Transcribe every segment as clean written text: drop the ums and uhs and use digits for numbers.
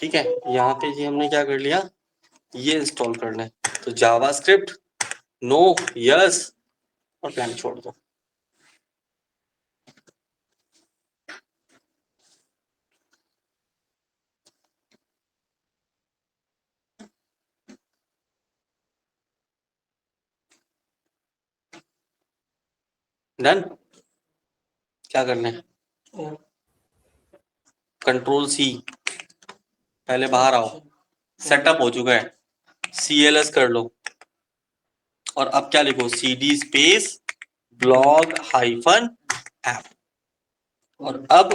ठीक है, यहाँ पे जी हमने क्या कर लिया, ये इंस्टॉल करना है, तो जावास्क्रिप्ट नो यस और ब्लैंक छोड़ दो। डन। क्या करना है, कंट्रोल सी, पहले बाहर आओ, सेटअप हो चुका है, CLS कर लो और अब क्या लिखो, CD space blog hyphen app और अब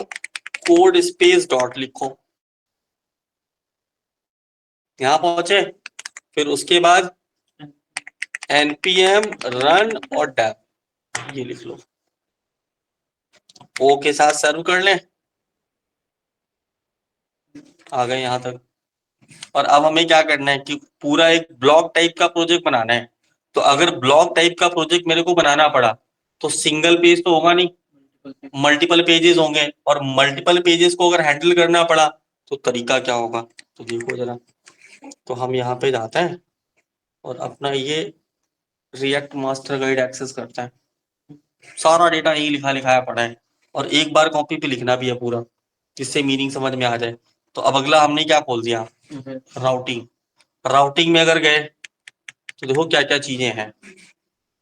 कोड स्पेस डॉट लिखो। यहां पहुंचे, फिर उसके बाद npm रन और डेव ये लिख लो, ओ के साथ सर्व कर लें। आ गए यहां तक। और अब हमें क्या करना है कि पूरा एक ब्लॉक टाइप का प्रोजेक्ट बनाना है। तो अगर ब्लॉक टाइप का प्रोजेक्ट मेरे को बनाना पड़ा तो सिंगल पेज तो होगा नहीं, मल्टीपल पेजेस होंगे, और मल्टीपल पेजेस को अगर हैंडल करना पड़ा तो तरीका क्या होगा, तो देखो जरा। तो हम यहाँ पे जाते हैं और अपना ये रिएक्ट मास्टर गाइड एक्सेस करते हैं। सारा डेटा यही लिखा लिखाया पड़ा है और एक बार कॉपी पे लिखना भी है पूरा, जिससे मीनिंग समझ में आ जाए। तो अब अगला हमने क्या खोल दिया, राउटिंग। राउटिंग में अगर गए तो देखो क्या क्या चीजें हैं।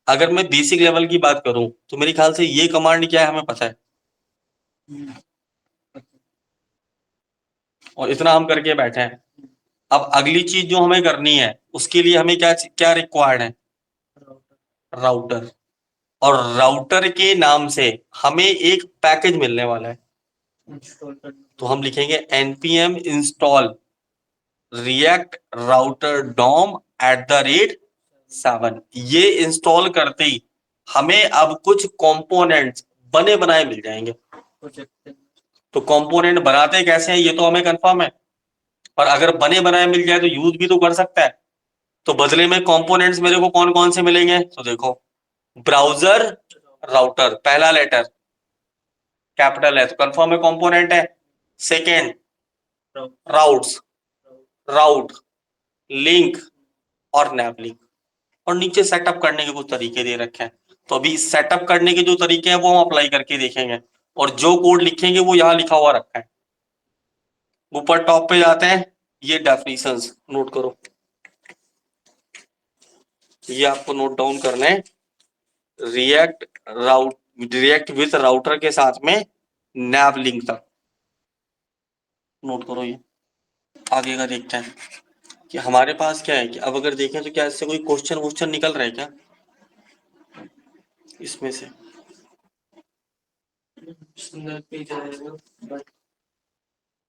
अगर मैं बेसिक लेवल की बात करूं तो मेरे ख्याल से ये कमांड क्या है हमें पता है, और इतना हम करके बैठे हैं। अब अगली चीज जो हमें करनी है उसके लिए हमें क्या क्या रिक्वायर्ड है, राउटर। और राउटर के नाम से हमें एक पैकेज मिलने वाला है, तो हम लिखेंगे npm install react router dom @7। ये इंस्टॉल करते ही हमें अब कुछ कंपोनेंट्स बने बनाए मिल जाएंगे। तो कंपोनेंट बनाते कैसे हैं ये तो हमें कंफर्म है, पर अगर बने बनाए मिल जाए तो यूज भी तो कर सकता है। तो बदले में कंपोनेंट्स मेरे को कौन कौन से मिलेंगे, तो देखो, ब्राउजर राउटर पहला लेटर कैपिटल है तो कंफर्म है कंपोनेंट है। सेकेंड राउट्स, राउट, लिंक और नैव लिंक। और नीचे सेटअप करने के कुछ तरीके दे रखे हैं, तो अभी सेटअप करने के जो तरीके हैं वो हम अप्लाई करके देखेंगे, और जो कोड लिखेंगे वो यहाँ लिखा हुआ रखा है। ऊपर टॉप पे जाते हैं, ये डेफिनेशंस नोट करो, ये आपको नोट डाउन करना है। रिएक्ट विथ राउटर के साथ में नैव लिंक तक नोट करो। ये आगे का देखते हैं कि हमारे पास क्या है, कि अब अगर देखें तो क्या इससे कोई क्वेश्चन निकल रहा है क्या इसमें से। सिंगल पेज रहेगा,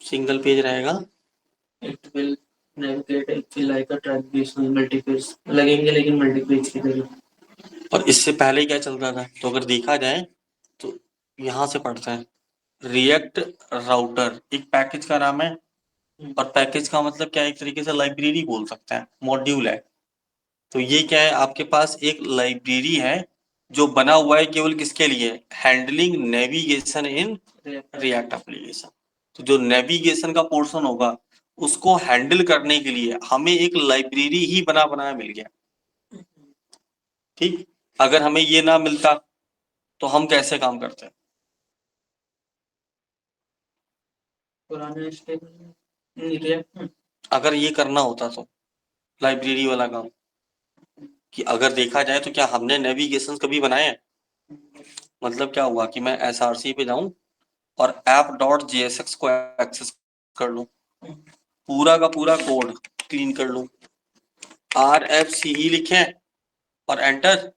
सिंगल पेज रहेगा, it will navigate it will like a transition multipage लगेंगे, लेकिन मल्टीपेज की तरह। और इससे पहले क्या चल रहा था, तो अगर देखा जाए तो यहां से पढ़ते हैं, रिएक्ट राउटर एक पैकेज का नाम है, और पैकेज का मतलब क्या है, एक तरीके से लाइब्रेरी बोल सकते हैं, मॉड्यूल है। तो ये क्या है, आपके पास एक लाइब्रेरी है जो बना हुआ है केवल किसके लिए, handling navigation in React application. तो जो नेविगेशन का पोर्शन होगा उसको हैंडल करने के लिए हमें एक लाइब्रेरी ही बना बनाया मिल गया। ठीक, अगर हमें ये ना मिलता तो हम कैसे काम करते, पुराने स्टेप अगर ये करना होता तो लाइब्रेरी वाला काम, कि अगर देखा जाए तो क्या हमने नेविगेशन कभी बनाए हैं। मतलब क्या हुआ कि मैं SRC पे जाऊं और app.jsx को एक्सेस कर लूं, पूरा का पूरा कोड क्लीन कर लूं, RFCE लिखें और एंटर।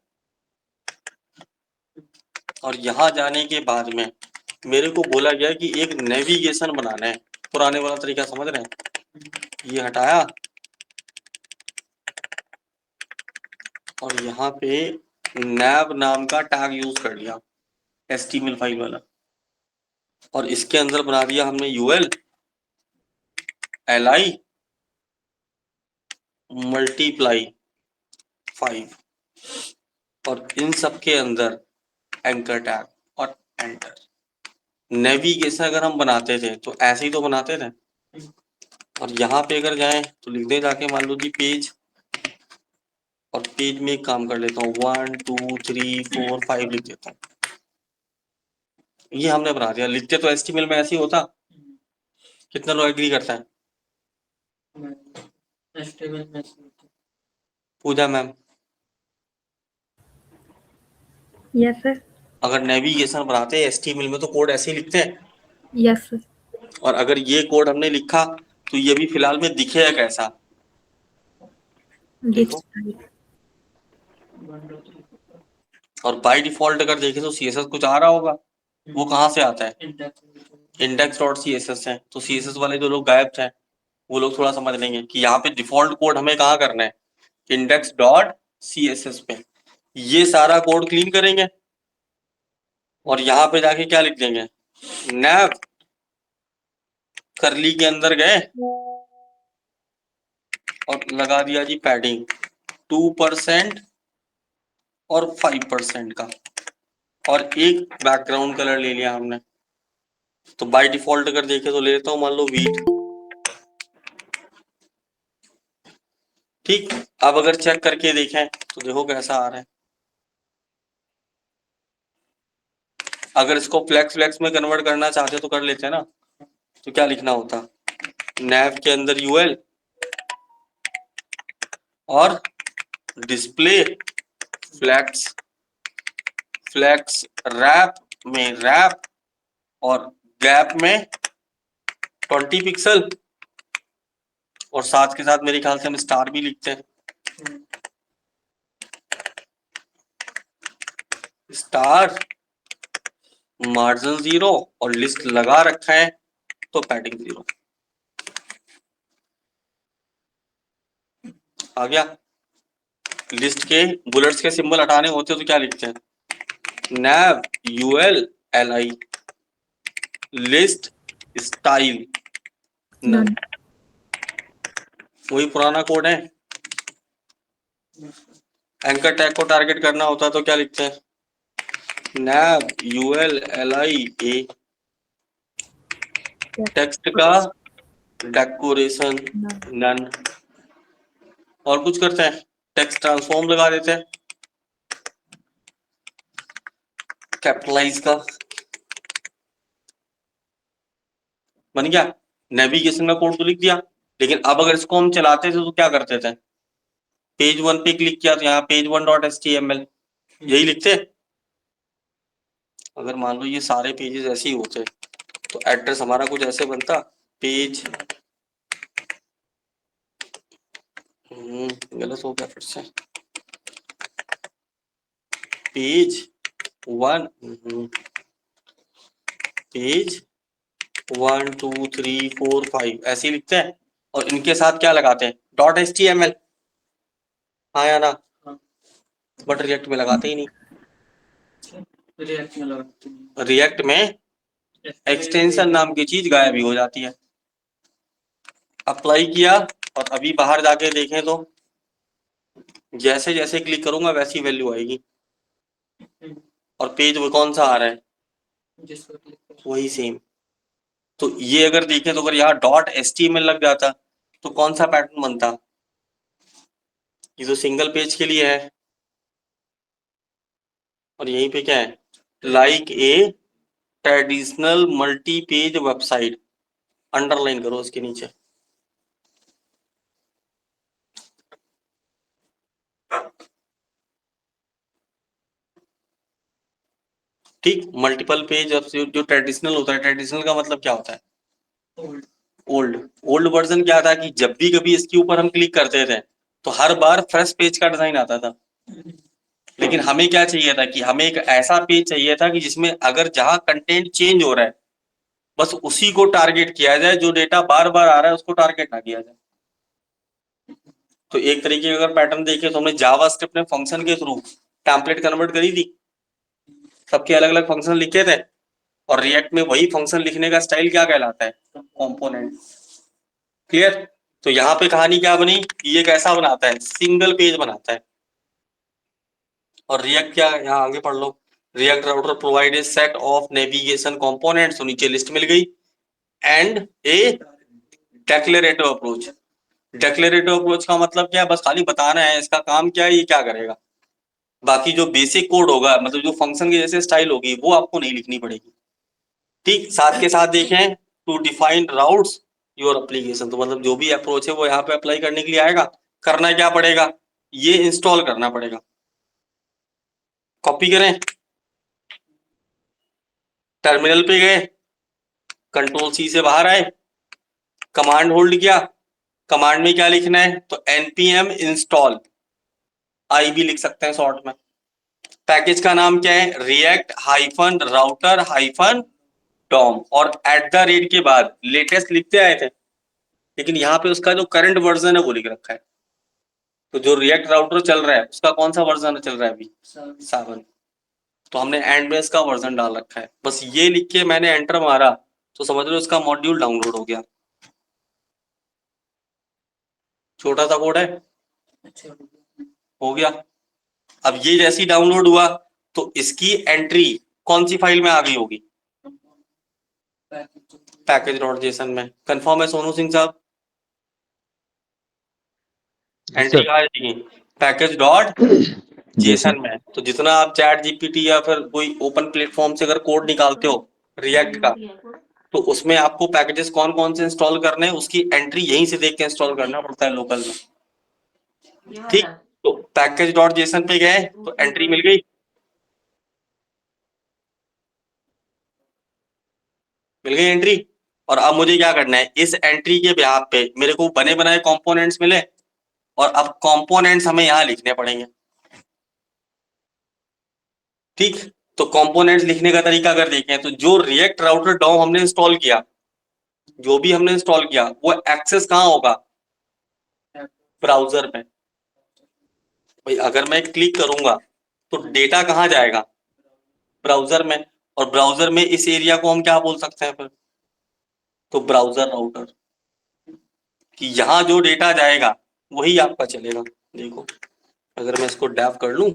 और यहां जाने के बाद में मेरे को बोला गया कि एक नेविगेशन बनाना है, पुराने वाला तरीका समझ रहे हैं, ये हटाया और यहाँ पे nav नाम का टैग यूज कर लिया, HTML फाइल वाला, और इसके अंदर बना दिया हमने UL LI मल्टीप्लाई 5, और इन सब के अंदर एंकर टैग और एंटर। नेविगेशन अगर हम बनाते थे तो ऐसे ही तो बनाते थे, और यहाँ पे अगर जाएं तो लिख दें जाके, मान लो जी पेज, और पेज में एक काम कर लेता हूँ, 1 2 3 4 5 लिख देता हूँ। ये हमने बना दिया। लिखते तो HTML में ऐसे ही होता। कितना लोग एग्री करता है? पूजा मैम, यस सर। अगर नेविगेशन बनाते हैं HTML में तो कोड ऐसे ही लिखते हैं। Yes sir. और अगर ये कोड हमने लिखा तो ये भी फिलहाल में दिखेगा कैसा? देखो, और बाय डिफॉल्ट अगर देखें तो CSS कुछ आ रहा होगा। वो कहाँ से आता है? index.css है। तो CSS वाले जो लोग गायब थे वो लोग थोड़ा समझ लेंगे कि यहाँ पे डिफॉल्ट कोड हमें कहाँ करना है, index.css पे। ये सारा कोड क्लीन करेंगे और यहाँ पे जाके क्या लिख देंगे, nav करली के अंदर गए और लगा दिया जी पैडिंग 2% और 5% का, और एक बैकग्राउंड कलर ले लिया हमने। तो बाय डिफॉल्ट अगर देखे तो ले लेता हूँ मान लो व्हीट। ठीक, अब अगर चेक करके देखें तो देखो कैसा आ रहा है। अगर इसको फ्लेक्स में कन्वर्ट करना चाहते तो कर लेते हैं ना। तो क्या लिखना होता, nav के अंदर UL और डिस्प्ले फ्लेक्स, फ्लेक्स रैप में रैप, और गैप में 20 पिक्सल, और साथ के साथ मेरे ख्याल से हम स्टार भी लिखते हैं, स्टार मार्जिन 0, और लिस्ट लगा रखा है तो पैडिंग 0 आ गया। लिस्ट के बुलेट्स के सिंबल हटाने होते तो क्या लिखते हैं, nav UL LI list style none. वही पुराना कोड है। एंकर टैग को टारगेट करना होता तो क्या लिखते हैं, nav UL LI A text का डेकोरेशन नन। और कुछ करते हैं, टेक्स्ट ट्रांसफॉर्म लगा देते हैं कैपिटलाइज का, बन गया। नेविगेशन का कोड तो लिख दिया। लेकिन अब अगर इसको हम चलाते थे तो क्या करते थे, पेज 1 पे क्लिक किया तो यहाँ page1.html यही लिखते। अगर मान लो ये सारे पेजेस ऐसे ही होते तो एड्रेस हमारा कुछ ऐसे बनता, पेज, गलत हो गया फिर से, पेज 1, पेज 1 2 3 4 5 ऐसे ही लिखते हैं। और इनके साथ क्या लगाते हैं, .html, हाँ या ना? बट रिएक्ट में लगाते ही नहीं। रिएक्ट में एक्सटेंशन नाम की चीज गायब ही हो जाती है। अप्लाई किया और अभी बाहर जाके देखें तो जैसे जैसे क्लिक करूंगा वैसी वैल्यू आएगी। और पेज वो कौन सा आ रहा है, वही सेम। तो ये अगर देखें तो अगर यहाँ .html लग जाता तो कौन सा पैटर्न बनता, ये तो सिंगल पेज के लिए है। और यहीं पे क्या है, like a traditional multi page website, underline करो उसके नीचे। ठीक, मल्टीपल पेज जो ट्रेडिशनल होता है, ट्रेडिशनल का मतलब क्या होता है, ओल्ड। ओल्ड वर्जन क्या था कि जब भी कभी इसके ऊपर हम क्लिक करते थे तो हर बार फ्रेश पेज का डिजाइन आता था। लेकिन हमें क्या चाहिए था कि हमें एक ऐसा पेज चाहिए था कि जिसमें अगर जहां कंटेंट चेंज हो रहा है बस उसी को टारगेट किया जाए, जो डेटा बार बार आ रहा है उसको टारगेट ना किया जाए। तो एक तरीके का अगर पैटर्न देखे तो हमने जावास्क्रिप्ट में फंक्शन के थ्रू टेम्पलेट कन्वर्ट करी थी, सबके अलग अलग फंक्शन लिखे थे। और रिएक्ट में वही फंक्शन लिखने का स्टाइल क्या कहलाता है, कंपोनेंट। क्लियर? तो यहाँ पे कहानी क्या बनी, ये कैसा बनाता है, सिंगल पेज बनाता है। और रिएक्ट क्या, यहाँ आगे पढ़ लो, React router provide a set of navigation components, तो नीचे लिस्ट मिल गई, and a declarative approach. Declarative approach का मतलब क्या है, बस खाली बताना है इसका काम क्या है, ये क्या करेगा। बाकी जो बेसिक कोड होगा, मतलब जो फंक्शन की जैसे स्टाइल होगी, वो आपको नहीं लिखनी पड़ेगी। ठीक, साथ के साथ देखें to define routes your application, तो मतलब जो भी अप्रोच है वो यहाँ पे अप्लाई करने के लिए आएगा। करना क्या पड़ेगा, ये इंस्टॉल करना पड़ेगा। कॉपी करें, टर्मिनल पे गए, कंट्रोल सी से बाहर आए, कमांड होल्ड किया। कमांड में क्या लिखना है, तो npm इंस्टॉल, आई भी लिख सकते हैं शॉर्ट में। पैकेज का नाम क्या है, React hyphen router hyphen DOM, और एट द रेट के बाद लेटेस्ट लिखते आए थे, लेकिन यहाँ पे उसका जो करंट वर्जन है वो लिख रखा है। तो जो रिएक्ट राउटर चल रहा है उसका कौन सा वर्जन चल रहा है अभी, 7। तो हमने एंड में इसका वर्जन डाल रखा है, बस ये लिख के मैंने एंटर मारा तो समझ लो इसका मॉड्यूल डाउनलोड हो गया। छोटा सा कोड है, हो गया। अब ये जैसी डाउनलोड हुआ तो इसकी एंट्री कौन सी फाइल में आ गई होगी, पैकेज डॉट जेसन में। कंफर्म है सोनू सिंह साहब, एंट्री कहाँ जाएगी, पैकेज डॉट जेसन में। तो जितना आप चैट जीपीटी या फिर कोई ओपन प्लेटफॉर्म से अगर कोड निकालते हो रिएक्ट का, तो उसमें आपको पैकेजेस कौन कौन से इंस्टॉल करने हैं उसकी एंट्री यहीं से देख के इंस्टॉल करना पड़ता है लोकल में। ठीक, तो पैकेज डॉट जेसन पे गए तो एंट्री मिल गई, मिल गई एंट्री। और अब मुझे क्या करना है, इस एंट्री के बिहाफ पे मेरे को बने बनाए कंपोनेंट्स मिले, और अब कंपोनेंट्स हमें यहाँ लिखने पड़ेंगे। ठीक, तो कंपोनेंट्स लिखने का तरीका अगर देखें तो जो रिएक्ट राउटर डॉम हमने इंस्टॉल किया, जो भी हमने इंस्टॉल किया वो एक्सेस कहाँ होगा, ब्राउजर में। भाई अगर मैं क्लिक करूंगा तो डेटा कहाँ जाएगा, ब्राउजर में। और ब्राउजर में इस एरिया को हम क्या बोल सकते हैं फिर, तो ब्राउजर राउटर, कि यहाँ जो डेटा जाएगा वही आपका चलेगा। देखो अगर मैं इसको डैप कर लूं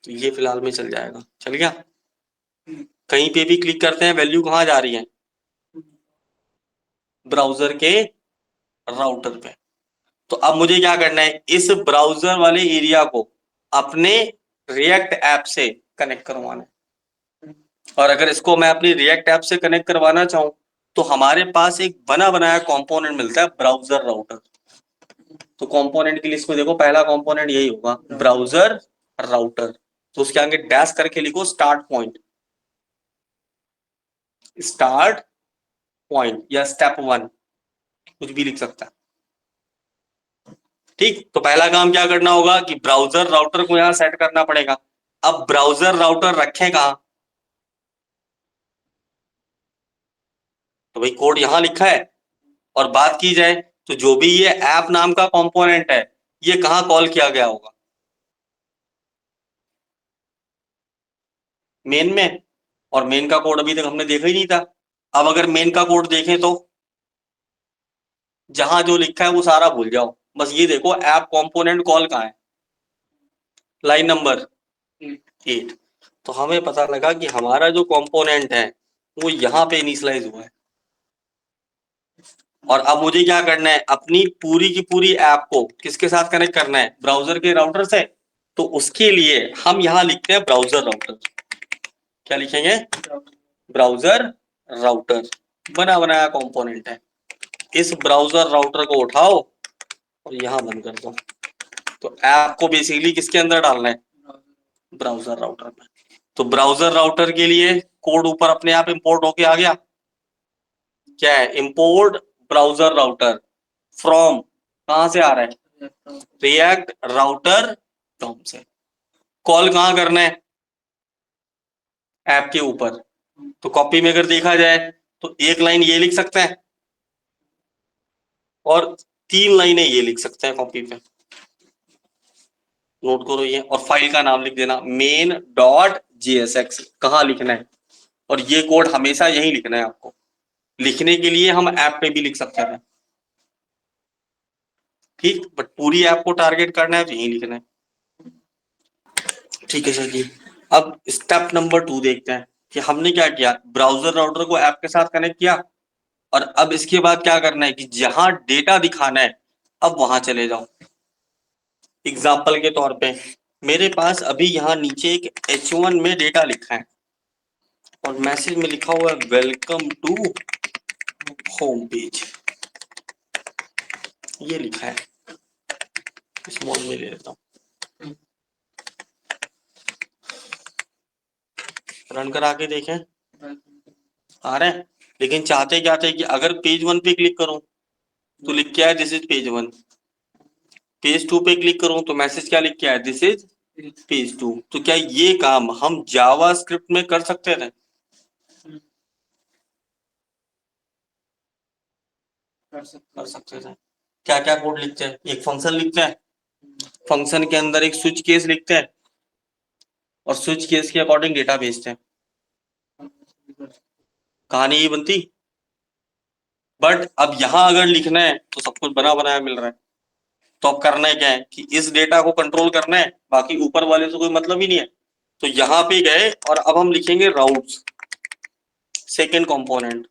तो ये फिलहाल में चल जाएगा, चल गया। कहीं पे भी क्लिक करते हैं वैल्यू कहाँ जा रही है, ब्राउजर के राउटर पे। तो अब मुझे क्या करना है, इस ब्राउजर वाले एरिया को अपने रिएक्ट ऐप से कनेक्ट करवाना है। और अगर इसको मैं अपनी रिएक्ट ऐप से कनेक्ट करवाना चाहूं तो हमारे पास एक बना बनाया कंपोनेंट मिलता है, ब्राउजर राउटर। तो कंपोनेंट की लिस्ट में देखो पहला कंपोनेंट यही होगा, ब्राउजर राउटर। तो उसके आगे डैश करके लिखो स्टार्ट पॉइंट, स्टार्ट पॉइंट या स्टेप 1, कुछ भी लिख सकता है। ठीक, तो पहला काम क्या करना होगा कि ब्राउजर राउटर को यहां सेट करना पड़ेगा। अब ब्राउजर राउटर रखे कहां, तो भाई कोड यहां लिखा है। और बात की जाए तो जो भी ये ऐप नाम का कंपोनेंट है ये कहां कॉल किया गया होगा, मेन में। और मेन का कोड अभी तक हमने देखा ही नहीं था। अब अगर मेन का कोड देखें तो जहां जो लिखा है वो सारा भूल जाओ, बस ये देखो ऐप कंपोनेंट कॉल कहां है, लाइन नंबर 8। तो हमें पता लगा कि हमारा जो कंपोनेंट है वो यहाँ पे इनिशियलाइज हुआ है। और अब मुझे क्या करना है, अपनी पूरी की पूरी ऐप को किसके साथ कनेक्ट करना है, ब्राउजर के राउटर से। तो उसके लिए हम यहाँ लिखते हैं ब्राउजर राउटर। क्या लिखेंगे, ब्राउजर राउटर, बना बनाया कंपोनेंट है। इस ब्राउजर राउटर को उठाओ और यहाँ बंद कर दो। तो ऐप को बेसिकली किसके अंदर डालना है, ब्राउजर राउटर में। तो ब्राउजर राउटर के लिए कोड ऊपर अपने आप इंपोर्ट होके आ गया। क्या है, इंपोर्ट ब्राउजर राउटर फ्रॉम, कहां से आ रहा है, रिएक्ट राउटर डॉम से। कॉल कहां करना है, ऐप के ऊपर। तो कॉपी में अगर देखा जाए तो एक लाइन ये लिख सकते हैं और 3 लाइनें ये लिख सकते हैं कॉपी पे, नोट करो ये। और फाइल का नाम लिख देना मेन डॉट जेएसएक्स, कहाँ लिखना है। और ये कोड हमेशा यही लिखना है आपको। लिखने के लिए हम ऐप पे भी लिख सकते हैं, ठीक, बट पूरी ऐप को टारगेट करना है तो यही लिखना है। ठीक है सर जी। अब स्टेप नंबर 2 देखते हैं कि हमने क्या किया, ब्राउजर राउटर को ऐप के साथ कनेक्ट किया। और अब इसके बाद क्या करना है कि जहां डेटा दिखाना है अब वहां चले जाओ। एग्जाम्पल के तौर पे मेरे पास अभी यहाँ नीचे एक H1 में डेटा लिखा है और मैसेज में लिखा हुआ है वेलकम टू होम पेज, ये लिखा है। स्मॉल में ले लेता हूँ, रन करा के देखें आ रहे हैं। लेकिन चाहते क्या थे कि अगर पेज 1 पे क्लिक करूं तो लिख के आया दिस इज पेज 1, पेज 2 पे क्लिक करूं तो मैसेज क्या लिख के आया दिस इज पेज 2। तो क्या ये काम हम जावा स्क्रिप्ट में कर सकते थे? कर सकते थे। क्या क्या कोड लिखते हैं, एक फंक्शन लिखते हैं, फंक्शन के अंदर एक स्विच केस लिखते हैं और स्विच केस के अकॉर्डिंग डेटा भेजते हैं, कहानी ये बनती। बट अब यहां अगर लिखना है तो सब कुछ बना बनाया मिल रहा है। तो अब करना है क्या है कि इस डेटा को कंट्रोल करना है, बाकी ऊपर वाले से कोई मतलब ही नहीं है। तो यहां पे गए और अब हम लिखेंगे राउट्स, सेकेंड कंपोनेंट।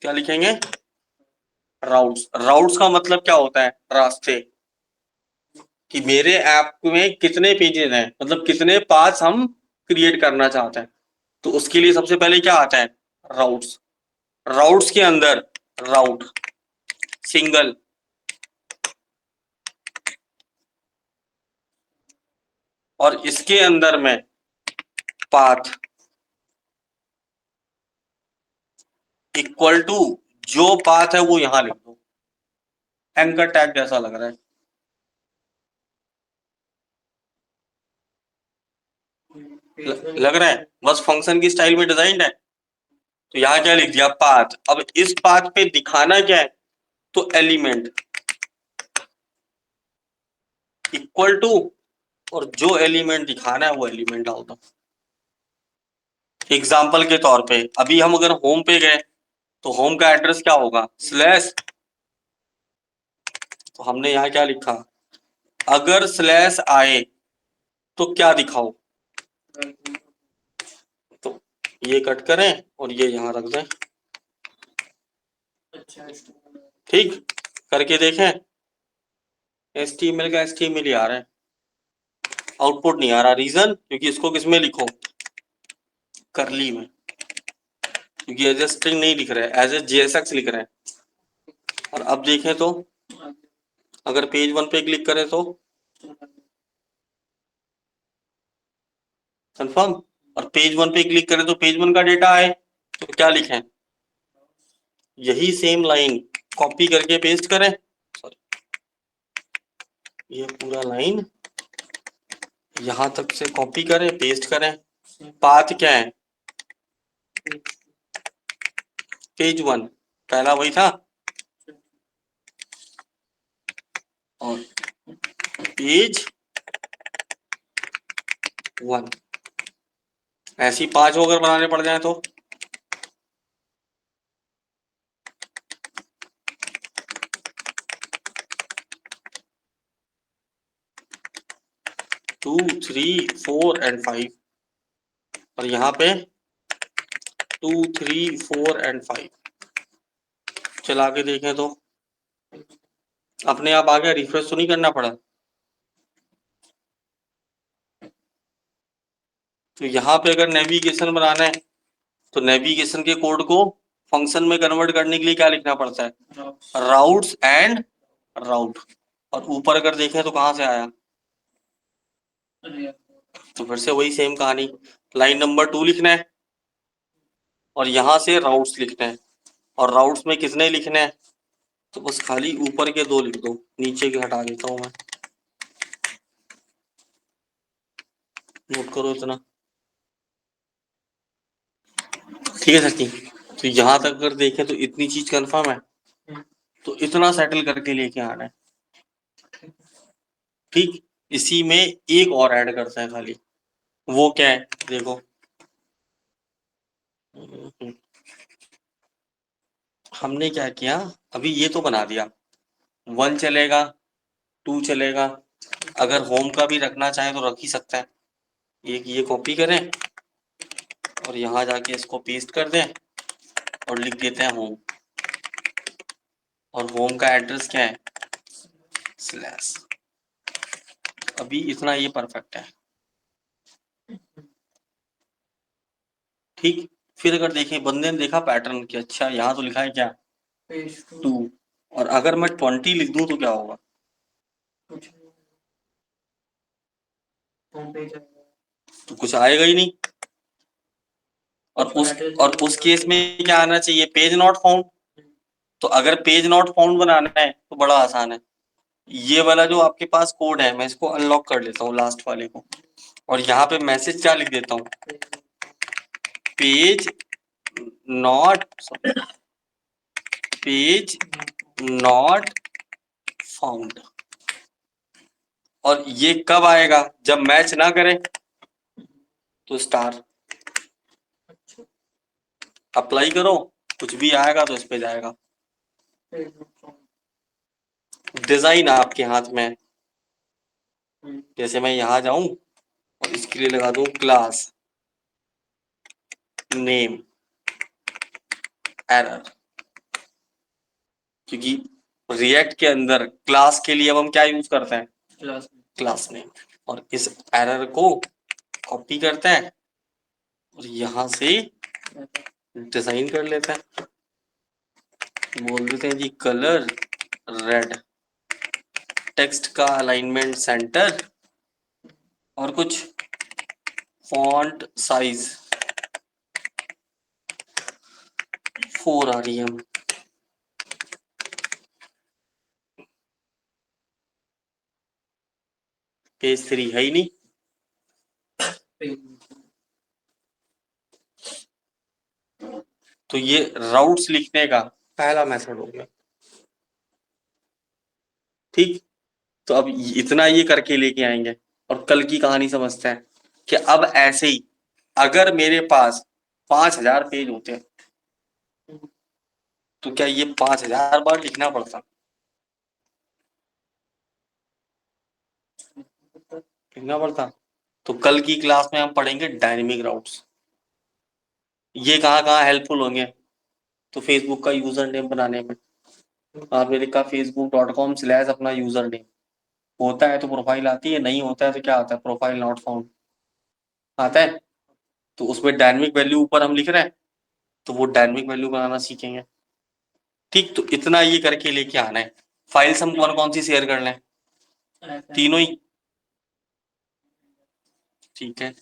क्या लिखेंगे? राउट्स। राउट्स का मतलब क्या होता है? रास्ते। कि मेरे ऐप में कितने पेजेस हैं, मतलब कितने पाथ्स हम क्रिएट करना चाहते हैं। तो उसके लिए सबसे पहले क्या आता है? राउट्स। राउट्स के अंदर राउट सिंगल, और इसके अंदर में पाथ इक्वल टू जो पाथ है वो यहां लिख दो। एंकर टैग जैसा लग रहा है, लग रहा है बस फंक्शन की स्टाइल में डिजाइन है। तो यहाँ क्या लिख दिया? पाथ। अब इस पाथ पे दिखाना क्या है? तो एलिमेंट इक्वल टू, और जो एलिमेंट दिखाना है वो एलिमेंट डाल दो। एग्जाम्पल के तौर पे अभी हम अगर होम पे गए तो होम का एड्रेस क्या होगा? स्लैश। तो हमने यहाँ क्या लिखा? अगर स्लैश आए तो क्या दिखाओ? तो ये कट करें और ये यहाँ रख दें। ठीक, करके देखें। HTML का HTML ही आ रहा है, आउटपुट नहीं आ रहा। रीजन? क्योंकि इसको किस में लिखो? करली में। क्योंकि एज ए स्ट्रिंग नहीं लिख रहे हैं, एज ए JSX लिख रहे हैं। और अब देखें तो अगर पेज 1 पे क्लिक करें तो कंफर्म, और पेज 1 पे क्लिक करें तो पेज 1 का डेटा आए। तो क्या लिखें? यही सेम लाइन कॉपी करके पेस्ट करें। सॉरी, ये पूरा लाइन यहां तक से कॉपी करें, पेस्ट करें। पाथ क्या है? पेज 1 पहला वही था, और पेज 1। ऐसी 5 अगर बनाने पड़ जाए तो 2, 3, 4 एंड 5, और यहाँ पे 2, 3, 4 एंड 5 चला के देखें तो अपने आप आ गया। रिफ्रेश तो नहीं करना पड़ा। तो यहाँ पे अगर नेविगेशन बनाना है तो नेविगेशन के कोड को फंक्शन में कन्वर्ट करने के लिए क्या लिखना पड़ता है? राउट्स एंड राउट। और ऊपर अगर देखें तो कहाँ से आया? तो फिर से वही सेम कहानी, लाइन नंबर 2 लिखना है और यहाँ से राउट्स लिखना है, और राउट्स में कितने लिखने हैं? तो बस खाली ऊपर के 2 लिख दो, नीचे के हटा देता हूँ मैं। नोट करो इतना, ठीक है सर। तो यहाँ तक अगर देखें तो इतनी चीज कंफर्म है, तो इतना सेटल करके लेके आना है। ठीक, इसी में एक और ऐड करते हैं खाली, वो क्या है देखो। हमने क्या किया, अभी ये तो बना दिया, 1 चलेगा, 2 चलेगा, अगर होम का भी रखना चाहे तो रख ही सकता है। एक ये कॉपी करें और यहाँ जाके इसको पेस्ट कर दें और लिख देते हैं होम, और होम का एड्रेस क्या है, स्लैश। अभी इतना ये परफेक्ट है, ठीक। फिर अगर देखें, बंदे ने देखा पैटर्न कि अच्छा यहाँ तो लिखा है क्या, पेज 2, और अगर मैं 20 लिख दूं तो क्या होगा, कुछ होम पेज आएगा। तो कुछ आएगा ही नहीं। और उस केस में क्या आना चाहिए, पेज नॉट फाउंड। तो अगर पेज नॉट फाउंड बनाना है तो बड़ा आसान है, ये वाला जो आपके पास कोड है मैं इसको अनलॉक कर लेता हूँ, लास्ट वाले को, और यहाँ पे मैसेज क्या लिख देता हूँ, page not page not found. और ये कब आएगा, जब मैच ना करे तो स्टार अप्लाई करो, कुछ भी आएगा तो इस पे जाएगा। डिजाइन आपके हाथ में है, जैसे मैं यहाँ जाऊं और इसके लिए लगा दूं क्लास नेम एरर, क्योंकि रिएक्ट के अंदर क्लास के लिए अब हम क्या यूज करते हैं, क्लास नेम। और इस एरर को कॉपी करते हैं और यहां से डिजाइन कर लेते हैं, बोल देते हैं जी कलर रेड, टेक्स्ट का अलाइनमेंट सेंटर, और कुछ फॉन्ट साइज 4 REM। पेज 3 है ही नहीं, तो ये राउट्स लिखने का पहला मेथड हो गया, ठीक। तो अब इतना ये करके लेके आएंगे और कल की कहानी समझते हैं कि अब ऐसे ही अगर मेरे पास 5000 पेज होते हैं तो क्या ये 5000 बार लिखना पड़ता, तो कल की क्लास में हम पढ़ेंगे डायनेमिक राउट्स। ये कहाँ कहाँ हेल्पफुल होंगे, तो फेसबुक का यूजर नेम बनाने में, आपने लिखा facebook.com/ अपना यूजर नेम, होता है तो प्रोफाइल आती है, नहीं होता है तो क्या आता है, प्रोफाइल नॉट फाउंड आता है। तो उसमें डायनेमिक वैल्यू ऊपर हम लिख रहे हैं, तो वो डायनेमिक वैल्यू बनाना सीखेंगे, ठीक। तो इतना ये करके लेके आना है। फाइल्स हम कौन कौन सी शेयर कर लें, तीनों ही, ठीक है।